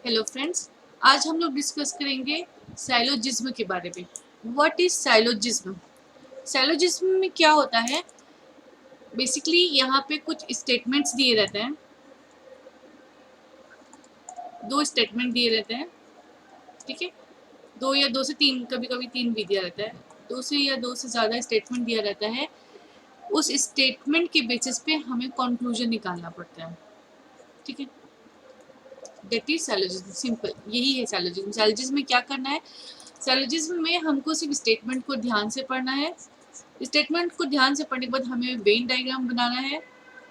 Hello friends, आज हम लोग डिस्कस करेंगे साइलोजिज्म के बारे में। What is syllogism? साइलोजिज्म में क्या होता है? बेसिकली यहाँ पे कुछ स्टेटमेंट्स दिए रहते हैं, दो स्टेटमेंट दिए रहते हैं, ठीक है। दो या दो से तीन, कभी कभी तीन भी दिया रहता है। दो से या दो से ज़्यादा स्टेटमेंट दिया रहता है। उस स्टेटमेंट के बेसिस पे हमें कंक्लूजन निकालना पड़ता है, ठीक है। दैट इज साइलोजिज्म, सिंपल यही है साइलोजिज्म। साइलोजिज्म में क्या करना है? साइलोजिज्म में हमको सिर्फ स्टेटमेंट को ध्यान से पढ़ना है। स्टेटमेंट को ध्यान से पढ़ने के बाद हमें वेन डायग्राम बनाना है,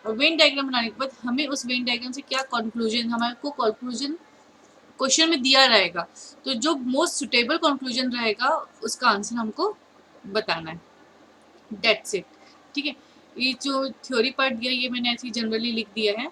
और वेन डायग्राम बनाने के बाद हमें उस वेन डायग्राम से क्या कंक्लूजन, हमारे को कंक्लूजन क्वेश्चन में दिया रहेगा, तो जो मोस्ट सुटेबल कंक्लूजन रहेगा उसका आंसर हमको बताना है। दैट्स इट, ठीक है। ये जो थ्योरी पार्ट दिया ये मैंने ऐसे जनरली लिख दिया है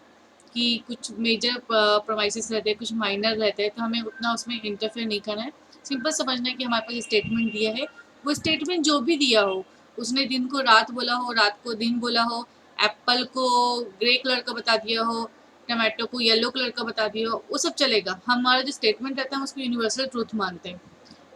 कि कुछ मेजर प्रोमाइसेस रहते हैं, कुछ माइनर रहते हैं, तो हमें उतना उसमें इंटरफेयर नहीं करना है। सिंपल समझना है कि हमारे पास स्टेटमेंट दिया है, वो स्टेटमेंट जो भी दिया हो, उसने दिन को रात बोला हो, रात को दिन बोला हो, एप्पल को ग्रे कलर का बता दिया हो, टमाटो को येलो कलर का बता दिया हो, वो सब चलेगा। हमारा जो स्टेटमेंट रहता है हम उसको यूनिवर्सल ट्रूथ मानते हैं,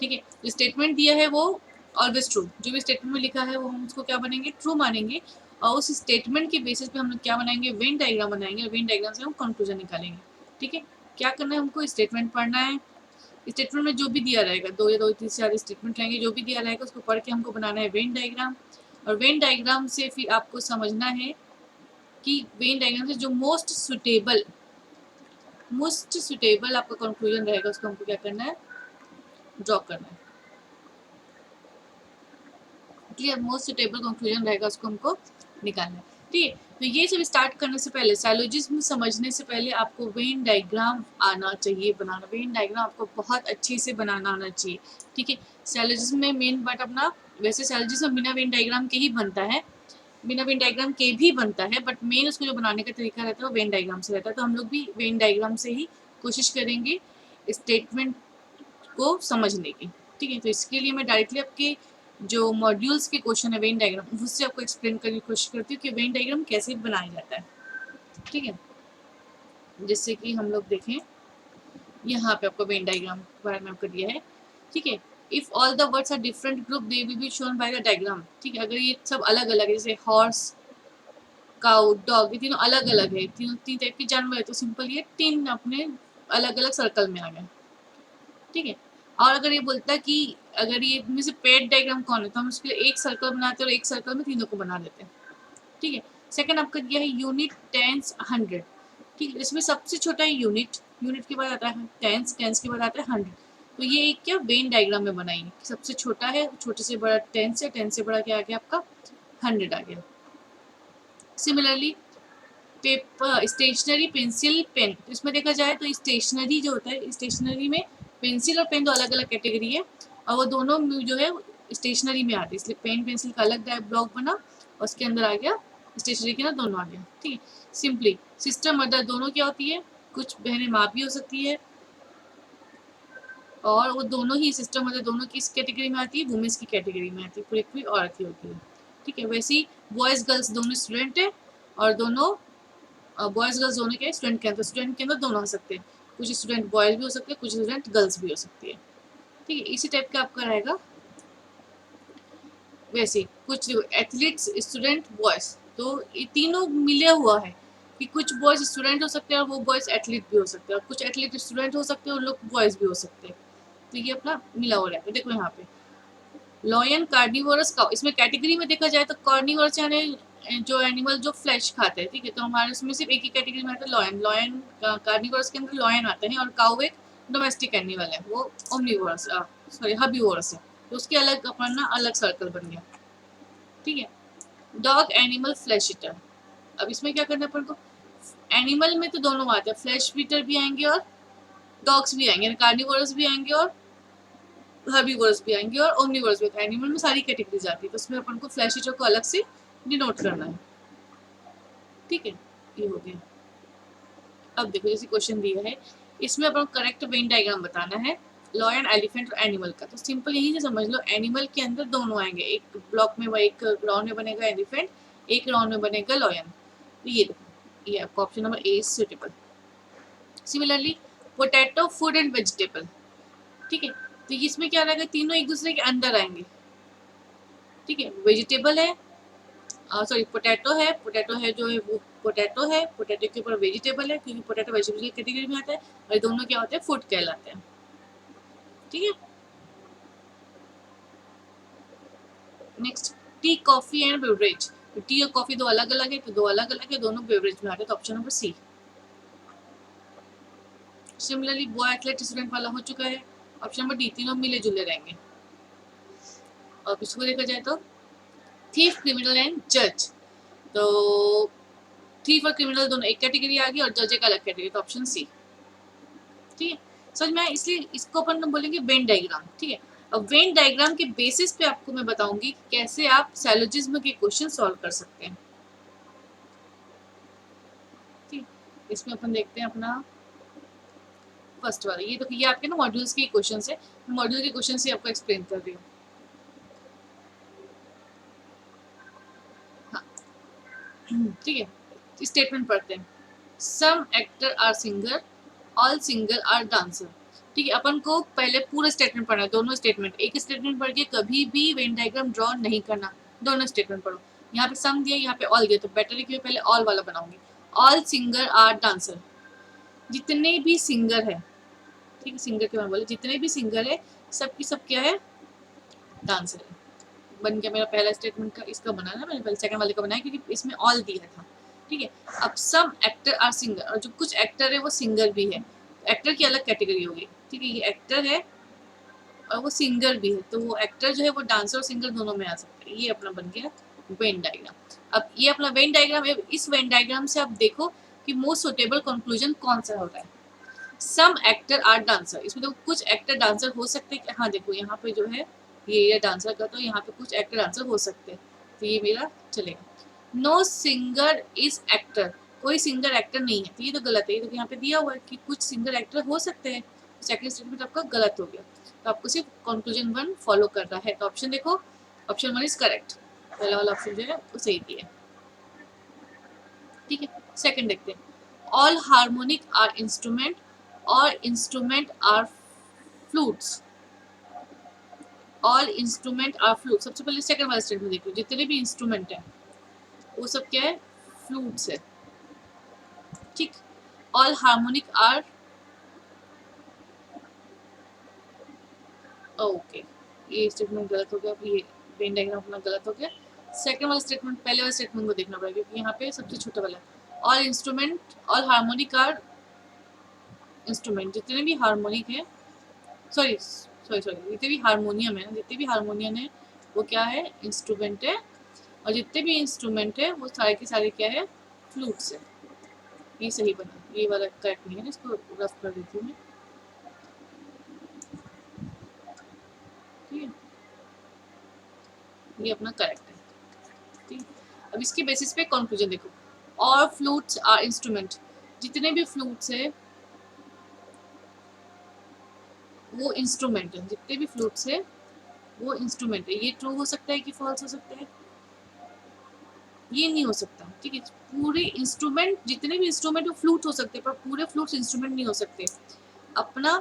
ठीक है। जो स्टेटमेंट दिया है वो ऑलवेज ट्रू, जो भी स्टेटमेंट में लिखा है वो हम उसको क्या बनेंगे, ट्रू मानेंगे। और उस स्टेटमेंट के बेसिस पे हम लोग क्या बनाएंगे, वेन डायग्राम बनाएंगे, और वेन डायग्राम से हम कंक्लूजन निकालेंगे, ठीक है। क्या करना है हमको, स्टेटमेंट पढ़ना है। स्टेटमेंट में जो भी दिया रहेगा, दो या दो तीन से ज़्यादा स्टेटमेंट रहेंगे, जो भी दिया रहेगा उसको पढ़ के हमको बनाना है वेन डायग्राम। और वेन डायग्राम से फिर आपको समझना है कि वेन डायग्राम से जो मोस्ट सुटेबल आपका कंक्लूजन रहेगा उसको हमको क्या करना है, ड्रॉ करना है। क्लियर? मोस्ट सुटेबल कंक्लूजन रहेगा उसको हमको निकालना है, ठीक है। तो ये सब स्टार्ट करने से पहले, साइलोजिज्म समझने से पहले आपको वेन डायग्राम आना चाहिए बनाना। वेन डायग्राम आपको बहुत अच्छे से बनाना आना चाहिए, ठीक है। साइलोजिज्म में मेन पार्ट अपना, वैसे साइलोजिज्म बिना वेन डायग्राम के ही बनता है, बिना वेन डायग्राम के भी बनता है, बट मेन उसको जो बनाने का तरीका रहता है वो वेन डायग्राम से रहता है। तो हम लोग भी वेन डायग्राम से ही कोशिश करेंगे स्टेटमेंट को समझने की, ठीक है। तो इसके लिए मैं डायरेक्टली आपके जो मॉड्यूल्स के क्वेश्चन है वेन डायग्राम, उससे आपको एक्सप्लेन करने की कोशिश करती हूँ कि वेन डायग्राम कैसे बनाया जाता है, ठीक है। जिससे कि हम लोग देखें, यहाँ पे आपको वेन डायग्राम के बारे में आपको दिया है, ठीक है। If all the words are different group they will be shown by the diagram, ठीक है। अगर ये सब अलग अलग है, जैसे हॉर्स, काउ, डॉग, ये तीनों अलग अलग है, तीन टाइप के जानवर है, तो सिंपल ये तीन अपने अलग अलग सर्कल में आ गए, ठीक है। और अगर ये बोलता है कि अगर ये में से पेड डायग्राम कौन है, तो हम उसके लिए एक सर्कल बनाते हैं और एक सर्कल में तीनों को बना देते हैं, ठीक है। सेकंड आपका दिया है यूनिट, टेंस, 100, ठीक है। इसमें सबसे छोटा है यूनिट, यूनिट के बाद आता है टेंस, टेंस के बाद आता है 100। तो ये एक क्या वेन डायग्राम में बनाएंगे, सबसे छोटा है, छोटे से बड़ा टेंस है, टेंस से बड़ा क्या आ गया आपका 100 आ गया। Similarly paper, stationery, pencil, pen, तो इसमें देखा जाए तो स्टेशनरी जो होता है, स्टेशनरी में पेंसिल और पेन दो अलग अलग कैटेगरी है, और वो दोनों जो है स्टेशनरी में आते हैं, इसलिए पेन पेंसिल का अलग ब्लॉक बना और उसके अंदर आ गया स्टेशनरी के अंदर दोनों आ गया, ठीक है। सिंपली सिस्टर मदर दोनों क्या होती है, कुछ बहनें माँ भी हो सकती है, और वो दोनों ही सिस्टर मदर दोनों किस कैटेगरी में आती है, वुमेन्स की कैटेगरी में आती है, पूरी पूरी औरत ही होती है, ठीक है। वैसे ही बॉयज़ गर्ल्स दोनों स्टूडेंट है, और दोनों बॉयज़ गर्ल्स दोनों के स्टूडेंट के अंदर, स्टूडेंट के अंदर दोनों हो सकते हैं, कुछ स्टूडेंट बॉयज़ भी हो सकते हैं, कुछ स्टूडेंट गर्ल्स भी हो सकती है, ठीक है। इसी टाइप का आपका रहेगा। वैसे कुछ एथलीट्स, स्टूडेंट, बॉयज़, तो ये तीनों मिले हुआ है कि कुछ बॉयज़ स्टूडेंट हो सकते हैं और वो बॉयज़ एथलीट भी हो सकते हैं, और कुछ एथलीट स्टूडेंट हो सकते हैं और लोग बॉयज़ भी हो सकते हैं, तो ये अपना मिला हुआ रहेगा। देखो यहाँ पे लॉयन, कार्निवोरस, काउ, इसमें कैटेगरी में देखा जाए तो कार्निवोरस यानी जो एनिमल जो फ्लैश खाते हैं, ठीक है। तो हमारे उसमें सिर्फ एक ही कैटेगरी में आता है लॉयन, लॉयन कार्निवोरस के अंदर लॉयन आते हैं, और काउ एक डोमेस्टिक एनिमल है, वो ओमनीवोरस, सॉरी हर्बीवोरस है, तो उसके अलग अपना अलग सर्कल बन गया, ठीक है। डॉग एनिमल फ्लैश ईटर, अब इसमें क्या करना है अपन को, एनिमल में तो दोनों आते हैं, फ्लैश ईटर भी आएंगे और डॉग्स भी आएंगे, कार्निवोरस भी आएंगे और हर्बीवोरस भी आएंगे और ओमनीवोरस भी आएंगे। एनिमल में सारी कैटेगरीज आती है, तो उसमें अपन को फ्लैश ईटर को अलग से डिनोट करना है, ठीक है। ये हो गया। अब देखो जैसे क्वेश्चन दिया है, इसमें अपन को करेक्ट वेन डायग्राम बताना है लॉयन, एलिफेंट और एनिमल का। तो सिंपल यही से समझ लो, एनिमल के अंदर दोनों आएंगे, एक ब्लॉक में, एक राउंड में बनेगा एलिफेंट, एक राउंड में बनेगा लॉयन। तो ये देखो, ये आपका option number A is suitable. Similarly potato, food and vegetable. ठीक है, तो इसमें क्या रहेगा, तीनों एक दूसरे के अंदर आएंगे। ठीक है, वेजिटेबल है, सॉरी पोटैटो है जो है वो पोटैटो है, पोटैटो के ऊपर वेजिटेबल है क्योंकि पोटैटो वेजिटेबल की कैटेगरी में आता है, और ये दोनों क्या होते हैं, फूड कहलाते हैं। ठीक है, next, T, coffee and beverage. तो टी और कॉफी दो अलग अलग है, तो दो अलग अलग है, दोनों बेवरेज में आते हैं, तो option number C. Similarly boy athlete student वाला हो चुका है, ऑप्शन नंबर डी, तीनों मिले जुले रहेंगे। और इसको देखा जाए तो थीफ, क्रिमिनल एंड जज, तो थीफ और क्रिमिनल दोनों एक कैटेगरी आ गई और जज एक अलग कैटेगरी, तो ऑप्शन सी। ठीक है, समझ में आया, इसलिए इसको अपन बोलेंगे वेन डायग्राम। ठीक है, अब वेन डायग्राम के बेसिस पे आपको मैं बताऊंगी कैसे आप सैलोजिज्म के क्वेश्चन सॉल्व कर सकते हैं। ठीक, इसमें अपन देखते हैं अपना फर्स्ट वाला, ये तो ये आपके ना मॉड्यूल्स के क्वेश्चन है, मॉड्यूल के क्वेश्चन से आपको एक्सप्लेन कर रही हूँ। हाँ, ठीक है, स्टेटमेंट पढ़ते हैं। Some actor are singer, all singer are dancer. ठीक है, अपन को पहले पूरा स्टेटमेंट पढ़ना है, दोनों स्टेटमेंट, एक स्टेटमेंट पढ़ के कभी भी वेन डायग्राम ड्रॉ नहीं करना, दोनों स्टेटमेंट पढ़ो। यहाँ पे सम दिया, यहाँ पे ऑल दिया, तो बेटर है कि मैं पहले ऑल वाला बनाऊंगी। ऑल सिंगर आर डांसर, जितने भी सिंगर है, ठीक है, सिंगर के बारे में बोले, जितने भी सिंगर है सब की सब क्या है, डांसर है। बन गया मेरा पहला स्टेटमेंट का, इसका बनाना, मैंने पहले सेकंड वाले का बनाया क्योंकि इसमें ऑल दिया था। ठीक है, अब सम एक्टर आर सिंगर, और जो कुछ एक्टर है वो सिंगर भी है, एक्टर की अलग कैटेगरी होगी। ठीक है, ये एक्टर है और वो सिंगर भी है, तो वो एक्टर जो है वो डांसर और सिंगर दोनों में आ सकता है। ये अपना बन गया वेन डायग्राम। अब ये अपना वेन डायग्राम है, इस वेन डायग्राम से आप देखो कि मोस्ट सुटेबल कंक्लूजन कौन सा होता है। सम एक्टर आर डांसर, इसमें देखो कुछ एक्टर डांसर हो सकते हैं। हाँ देखो यहाँ पे जो है ये डांसर का, तो यहाँ पे कुछ एक्टर डांसर हो सकते हैं, तो ये मेरा चलेगा। नो सिंगर इज एक्टर, कोई सिंगर एक्टर नहीं है, तो ये तो गलत है, ये तो यहाँ पे दिया हुआ है कि कुछ सिंगर एक्टर हो सकते हैं, सेकंड स्टेटमेंट आपका गलत हो गया, तो आपको सिर्फ कंक्लूजन 1 फॉलो करना है। तो ऑप्शन देखो, ऑप्शन 1 इज करेक्ट, पहला वाला ऑप्शन जो है वो सही दिया। ठीक है, सेकंड देखते हैं। ऑल हार्मोनिक आर इंस्ट्रूमेंट और instrument are flutes, all instrument are flute. सबसे पहले सेकंड वाला स्टेटमेंट देखो, जितने भी इंस्ट्रूमेंट है वो सब क्या है, फ्लूट्स है। ठीक, ऑल हार्मोनिक आर, ओके, ये स्टेटमेंट गलत हो गया, ये वेन डायग्राम अपना गलत हो गया। सेकंड वाला स्टेटमेंट पहले वाले स्टेटमेंट को देखना पड़ेगा क्योंकि यहाँ पे सबसे छोटा वाला all instrument, all harmonic are instrument, जितने भी हार्मोनिक है, सॉरी सॉरी सॉरी, जितने भी हारमोनियम है, जितने भी हारमोनियम है वो क्या है, इंस्ट्रूमेंट है, और जितने भी इंस्ट्रूमेंट है वो सारे के सारे क्या है, फ्लूट्स है। ये सही बना, ये वाला करेक्ट नहीं है, इसको रफ कर देती हूँ मैं। ठीक है, ये अपना करेक्ट है। ठीक, अब इसके बेसिस पे कंक्लूजन देखो। और फ्लूट्स आर इंस्ट्रूमेंट, जितने भी फ्लूट्स है वो इंस्ट्रूमेंट है, जितने भी फ्लूट्स है वो इंस्ट्रूमेंट है। ये ट्रू हो सकता है कि फॉल्स हो सकता है, ये नहीं हो सकता। ठीक है, पूरे इंस्ट्रूमेंट, जितने भी इंस्ट्रूमेंट वो फ्लूट हो सकते हैं, पर पूरे फ्लूट्स इंस्ट्रूमेंट नहीं हो सकते। अपना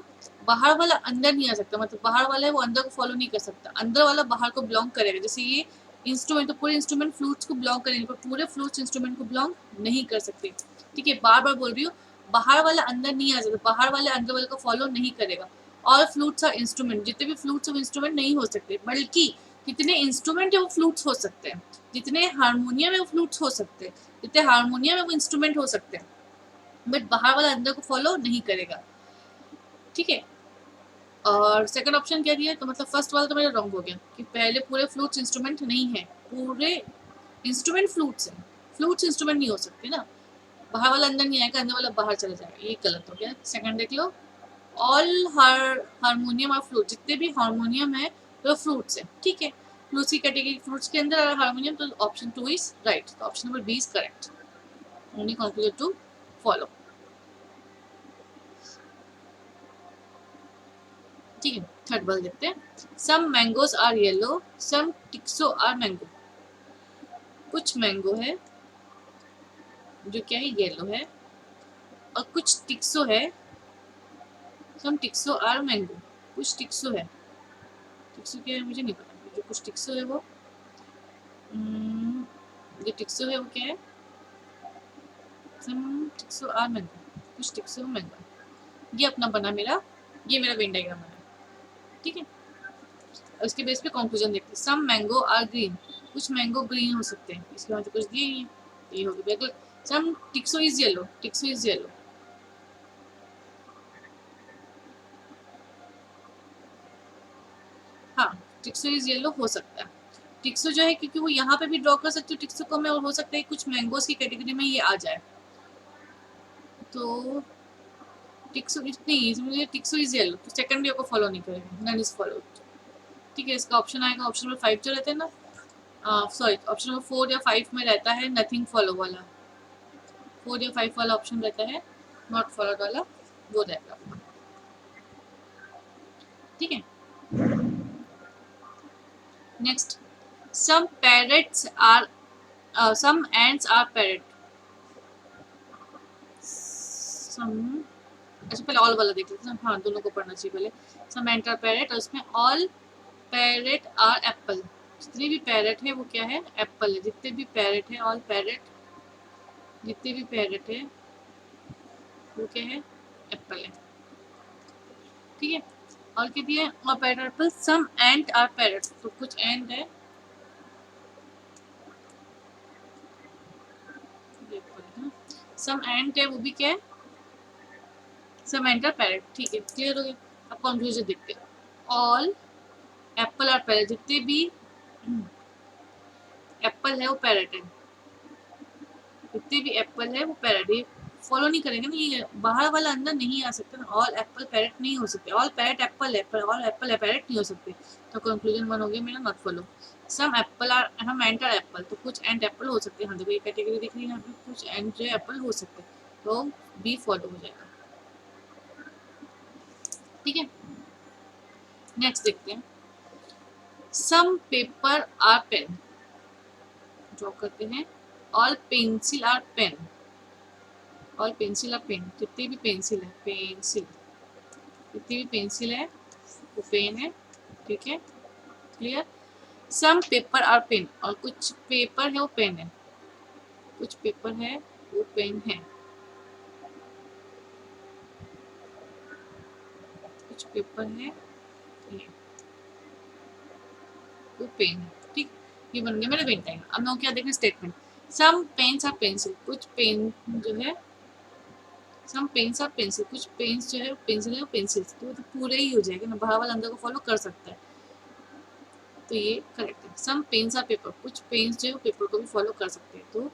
बाहर वाला अंदर नहीं आ सकता, मतलब बाहर वाला है वो अंदर को फॉलो नहीं कर सकता, अंदर वाला बाहर को बिलोंग करेगा। जैसे ये इंस्ट्रूमेंट, तो पूरे इंस्ट्रूमेंट फ्लूट्स को बिलोंग करेंगे, पर पूरे फ्लूट्स इंस्ट्रूमेंट को बिलोंग नहीं कर सकते। ठीक है, बार बार बोल रही हूँ, बाहर वाला अंदर नहीं आ सकता, बाहर वाले अंदर वाले को फॉलो नहीं करेगा। और फ्लूट्स आर इंस्ट्रूमेंट, जितने भी फ्लूट्स वो इंस्ट्रूमेंट नहीं हो सकते, बल्कि जितने इंस्ट्रूमेंट है वो फ्लूट्स हो सकते हैं, जितने हारमोनियम है वो फ्लूट्स हो सकते हैं, जितने हारमोनियम है वो इंस्ट्रूमेंट हो सकते हैं, बट बाहर वाला अंदर को फॉलो नहीं करेगा। ठीक है, और सेकंड ऑप्शन क्या दिया, तो मतलब फर्स्ट वाला तो मेरा रॉन्ग हो गया कि पहले पूरे फ्लूट्स इंस्ट्रूमेंट नहीं है, पूरे इंस्ट्रूमेंट फ्लूट्स है, फ्लूट्स इंस्ट्रूमेंट नहीं हो सकते ना, बाहर वाला अंदर नहीं आएगा, अंदर वाला बाहर चला जाएगा, ये गलत हो गया। सेकंड देख लो, ऑल हारमोनियम और फ्लूट, जितने भी हारमोनियम है वो फ्लूट्स है। ठीक है, फ्लूट्स की कैटेगरी, फ्लूट्स के अंदर हारमोनियम, तो ऑप्शन 2 इज राइट, तो option number B is correct, only conclusion two follow. ठीक है, थर्ड वाला देखते हैं। Some mangoes are yellow, some टिक्सो आर मैंगो, कुछ मैंगो है जो क्या है, येलो है, और कुछ टिक्सो है सम टिक्सो आर मैंगो, कुछ टिक्सो है, टिक्सो क्या है मुझे नहीं पता, जो कुछ टिक्सो है वो जो टिक्सो है वो क्या है, सम टिक्सो आर मैंगो, कुछ टिक्सो मैंगो, ये अपना बना मेरा, ये मेरा वेन डायग्राम बना, ठीक है। उसके बेस पे कंक्लूजन देखते हैं। सम मैंगो आर ग्रीन, कुछ मैंगो ग्रीन हो सकते हैं, इसके बाद कुछ दिए नहीं है, ये हो गया बिल्कुल। सम टिक्सो इज येलो, टिक्सो इज येलो, हाँ टिक्सो इज येलो हो सकता है। टिक्सो जो है क्योंकि वो यहाँ पे भी ड्रॉ कर सकती हूँ टिक्सो को मैं, और हो सकता है कुछ मैंगोज की कैटेगरी में ये आ जाए, तो टिक्सो नहीं, इसमें टिक्सो इज येलो, तो सेकंड वे को फॉलो नहीं करेगा, नन इज फॉलो, ठीक है। इसका ऑप्शन आएगा ऑप्शन नंबर 5 जो रहता है ना, सॉरी ऑप्शन नंबर 4 या 5 में रहता है नथिंग फॉलो वाला, 4 या 5 वाला ऑप्शन रहता है नॉट फॉलोड वाला, वो रहेगा, ठीक है। Next, some parrots are some ends are parrot, some, अच्छा पहले ऑल वाला देख लेते हैं, हाँ दोनों को पढ़ना चाहिए पहले। सम एंड आर पैरेट, और उसमें ऑल पैरेट आर एप्पल, जितने भी पैरेट है वो क्या है, एप्पल है, जितने भी पैरेट है ऑल पैरेट, जितने भी पैरेट है वो क्या है, एप्पल है, ठीक है। और क्या दिया है, और parrot apple, some and are parrot, तो कुछ एंड है, सम एंड है वो भी क्या है, सम एंड आर पैरेट, ठीक है क्लियर हो गया। अब कंक्लूजन देखते हैं, ऑल एप्पल आर पैरेट, जितने भी एप्पल है वो पैरेट है, जितने भी एप्पल है वो पैरेट, ये फॉलो नहीं करेंगे ना, ये बाहर वाला अंदर नहीं आ सकता ना, ऑल एप्पल पैरेट नहीं हो सकते, ऑल पैरेट एप्पल है पर ऑल एप्पल है पैरेट नहीं हो सकते, तो कंक्लूजन वन हो गया मेरा not follow. Some apple are, हम एंटर एप्पल, तो कुछ एंड एप्पल हो सकते हैं, हाँ देखो ये कैटेगरी दिख रही है यहाँ पे, कुछ एंड जो एप्पल हो सकते हैं, तो बी फॉलो हो जाएगा, ठीक है। नेक्स्ट देखते हैं, some paper are pen, draw करते हैं, all pencil are pen, all pencil are pen, जितनी भी पेंसिल है, पेंसिल, जितनी भी पेंसिल है वो पेन है, ठीक है clear. Some paper are pen, और कुछ पेपर है वो पेन है, कुछ पेपर है वो पेन है, कुछ पेपर है ये वो पेन है, ठीक। ये बन गया मेरा पेन टाइम। अब मैं क्या देखें statement, some pens are pencil, कुछ पेन जो है, सम पेन्स आर पेंसिल, कुछ पेन्स जो है पेंसिल है वो पेंसिल, तो पूरे ही हो जाएगा ना, बाहर वाला अंदर को फॉलो कर सकता है, तो ये करेक्ट है। सम पेन्स आर पेपर, कुछ पेन्स जो है पेपर को भी फॉलो कर सकते हैं, तो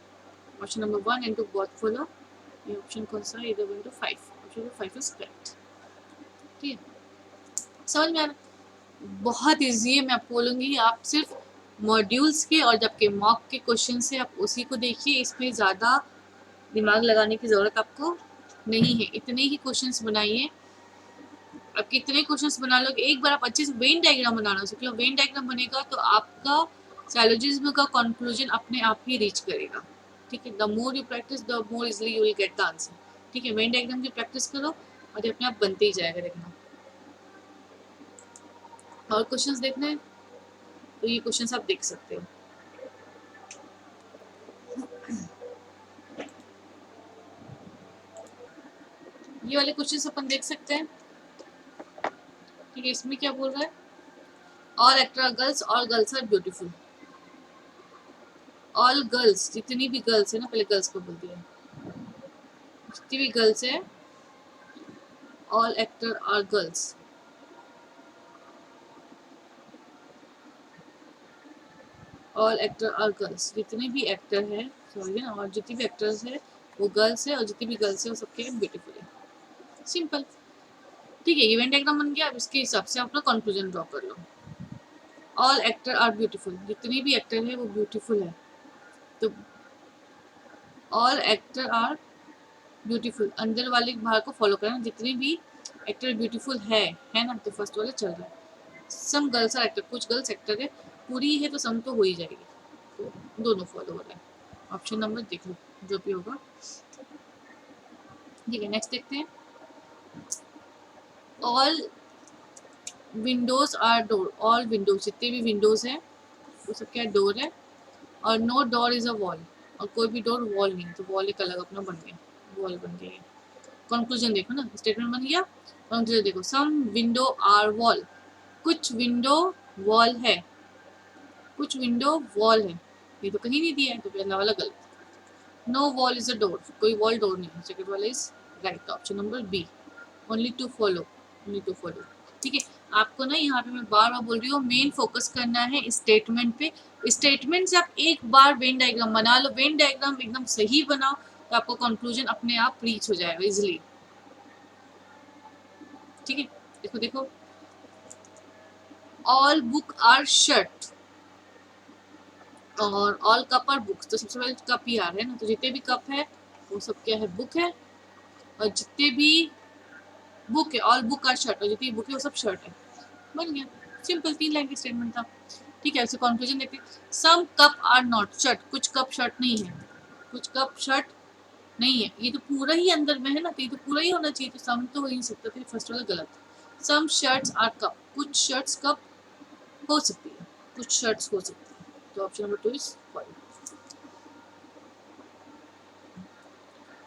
option number 1 and 2 both follow, ये ऑप्शन कौन सा है, इधर 1 to 5, option number 5 is correct, ठीक है। समझ में आ रहा, बहुत ईजी है, मैं आपको बोलूँगी आप सिर्फ मॉड्यूल्स के और जबकि मॉक के क्वेश्चन से आप उसी को देखिए, इसमें ज़्यादा दिमाग लगाने की ज़रूरत आपको नहीं है, इतने ही क्वेश्चंस बनाइए। अब कितने क्वेश्चंस बना लोगे, एक बार आप अच्छे से वेन डायग्राम बनाना सीख लो, वेन डायग्राम बनेगा तो आपका सैलोजिज्म का कंक्लूजन अपने आप ही रीच करेगा, ठीक है। The more you practice the more easily you will get the answer, ठीक है। वेन डायग्राम की प्रैक्टिस करो और ये अपने आप बनते ही जाएगा, देखना। और क्वेश्चंस देखना है तो ये क्वेश्चंस आप देख सकते हो, ये वाले क्वेश्चंस अपन देख सकते हैं, ठीक है। इसमें क्या बोल रहा है, all actor are girls, all girls are beautiful, all girls, जितनी भी गर्ल्स है ना, पहले गर्ल्स को बोल दिया, जितनी भी गर्ल्स है, all actor are girls, all actor are girls, जितने भी एक्टर है, सॉरी ना, और जितनी भी एक्टर्स है वो गर्ल्स है, और जितनी भी गर्ल्स है वो सबके ब्यूटीफुल है, सिंपल, ठीक है। इवेंट डायग्राम बन गया। अब इसके हिसाब से अपना कंक्लूजन ड्रॉ कर लो, ऑल एक्टर आर ब्यूटीफुल, जितने भी एक्टर है वो ब्यूटीफुल है, तो ऑल एक्टर आर ब्यूटीफुल, अंदर वाले बाहर को फॉलो करना, जितने भी एक्टर ब्यूटीफुल है ना, तो फर्स्ट वाला चल रहा है। सम गर्ल्स आर एक्टर, कुछ गर्ल्स एक्टर है, पूरी है तो सम तो हो ही जाएगी, तो दोनों फॉलो हो रहा है, ऑप्शन नंबर देख लो जो भी होगा, ठीक है। नेक्स्ट देखते हैं, all windows are door, all windows जितने भी विंडोज हैं वो सब क्या डोर है, और no door is a wall, और कोई भी डोर वॉल नहीं, तो वॉल एक अलग अपना बन गया, वॉल बन गया। कंक्लूजन देखो ना, स्टेटमेंट बन गया, कंक्लूजन देखो, सम विंडो आर वॉल, कुछ विंडो वॉल है, कुछ विंडो वॉल है, ये तो कहीं नहीं दिया है, तो पहला वाला गलत। No wall is a door, कोई वॉल डोर नहीं है, सेकंड वाला is right, option number B, only two follow, only two follow. ठीक है, आपको ना यहाँ पे मैं बार बार बोल रही हूँ, मेन फोकस करना है स्टेटमेंट पे। स्टेटमेंट से आप एक बार वेन डायग्राम बना लो, वेन डायग्राम एकदम सही बनाओ, तो आपको कंक्लूजन अपने आप रीच हो जाएगा इजिली। ठीक है, देखो देखो, ऑल बुक आर शट और ऑल कप आर बुक्स, तो सबसे पहले कप ही आ रहे हैं ना, तो जितने भी कप है वो सब क्या है, बुक है, और जितने भी बुक है, ऑल बुक आर शर्ट, और जितनी बुक है वो सब शर्ट है, बन गया, सिंपल 3 लाइन का स्टेटमेंट था। ठीक है, ऐसे कंक्लूजन देखते हैं, सम कप आर नॉट शर्ट, कुछ कप शर्ट नहीं है, कुछ कप शर्ट नहीं है, ये तो पूरा ही अंदर में है ना, तो ये तो पूरा ही होना चाहिए, तो सम तो हो ही नहीं सकता, तो फर्स्ट वाला गलत। सम शर्ट्स आर कप, कुछ शर्ट्स कप हो सकती है, कुछ शर्ट्स हो सकती है, तो option number 2 is false.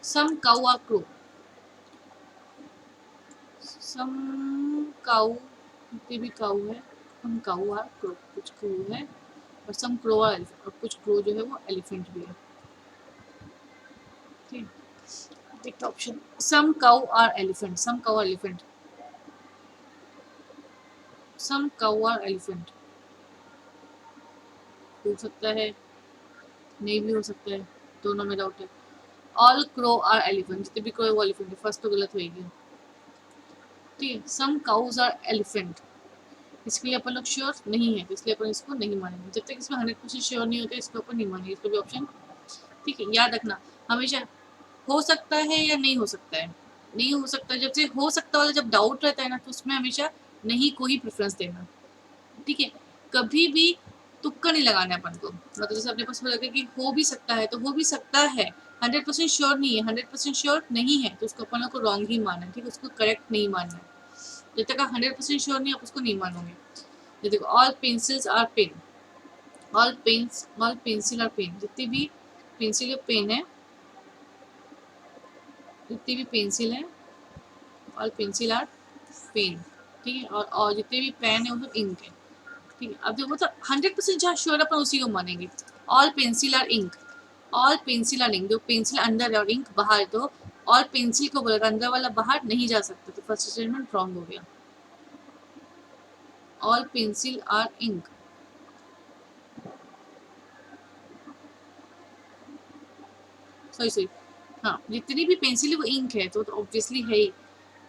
Some cow are crow, some cow, जितने भी काउ है, सम काउ आर क्रो, कुछ क्रो है, और सम क्रो आर एलिफेंट, और कुछ क्रो जो है वो एलिफेंट भी है। ठीक, देखते option, some cow are elephant, some cow are elephant, some cow are elephant हो सकता है, नहीं भी हो सकता है, दोनों में डाउट है। ऑल क्रो आर एलिफेंट, जितने भी क्रो है वो एलिफेंट है, फर्स्ट तो गलत होगी। ठीक है, सम काउज आर एलिफेंट, इसके लिए अपन लोग श्योर नहीं है, तो इसलिए अपन इसको नहीं मानेंगे, जब तक इसमें 100% श्योर नहीं होता इसको अपन नहीं मानेंगे, इसको भी ऑप्शन। ठीक है, याद रखना हमेशा हो सकता है या नहीं हो सकता है, नहीं हो सकता, जब से हो सकता वाला जब डाउट रहता है ना, तो उसमें हमेशा नहीं को ही प्रेफरेंस देना। ठीक है, कभी भी तुक्का नहीं लगाना है अपन को, मतलब जैसे अपने पास लगे कि हो भी सकता है, तो हो भी सकता है, 100% श्योर नहीं है, 100% श्योर नहीं है, तो उसको अपन को रॉन्ग ही मानना है, ठीक है, उसको करेक्ट नहीं मानना है, जब तक आप 100% श्योर नहीं आप उसको नहीं मानोगे। ये देखो, all pencils are pen, all pencil are pen, जितनी भी पेंसिल या पेन है, जितनी भी पेंसिल है, ऑल पेंसिल आर पेन। ठीक है, और जितने भी पेन है वो सब इंक है। ठीक है, अब देखो मतलब 100% जहाँ श्योर अपन उसी को मानेंगे। All pencil are ink, all pencil are ink, जो पेंसिल अंदर है और इंक बाहर है, तो ऑल पेंसिल को बोलेगा, अंदर वाला बाहर नहीं जा सकता, तो फर्स्ट स्टेटमेंट रॉन्ग हो गया। All pencil are ink, sorry, हाँ, जितनी भी पेंसिल है वो इंक है, तो ऑब्वियसली है ही।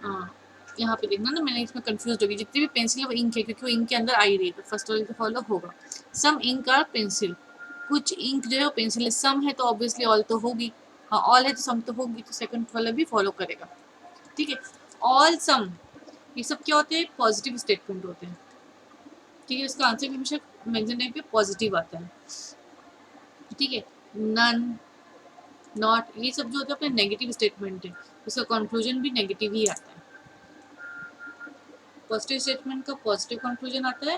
हाँ, यहाँ पे देखना ना, मैंने इसमें कंफ्यूज हो गई, जितनी भी पेंसिल है वो इंक है, क्योंकि वो इंक के अंदर आ ही रही है, तो फर्स्ट वाले तो फॉलो होगा। सम इंक आर पेंसिल, कुछ इंक जो है वो पेंसिल है, सम है तो ऑब्वियसली ऑल तो होगी, हाँ ऑल है तो सम तो होगी, तो सेकंड वाला भी फॉलो करेगा। ठीक है, ऑल सम, ये सब क्या होते हैं, पॉजिटिव स्टेटमेंट होते हैं। ठीक है, इसका आंसर हमेशा मैगजीन टाइम पे पॉजिटिव आता है। ठीक है, नन, नॉट, ये सब जो होता है अपने नेगेटिव स्टेटमेंट है, उसका कंक्लूजन भी नेगेटिव ही आता है। पॉजिटिव स्टेटमेंट का पॉजिटिव कंक्लूजन आता है,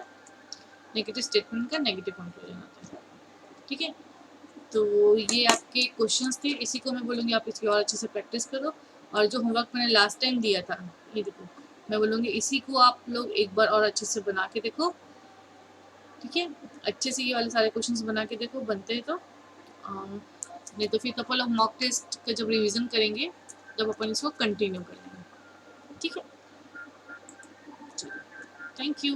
नेगेटिव स्टेटमेंट का नेगेटिव कंक्लूजन आता है। ठीक है, तो ये आपके क्वेश्चंस थे, इसी को मैं बोलूँगी आप इसकी और अच्छे से प्रैक्टिस करो, और जो होमवर्क मैंने लास्ट टाइम दिया था, ये देखो, मैं बोलूँगी इसी को आप लोग एक बार और अच्छे से बना के देखो। ठीक है, अच्छे से ये वाले सारे क्वेश्चंस बना के देखो, बनते हैं तो नहीं तो फिर अपन लोग मॉक टेस्ट का जब रिवीजन करेंगे तब अपन इसको कंटिन्यू करेंगे। ठीक है, थैंक यू।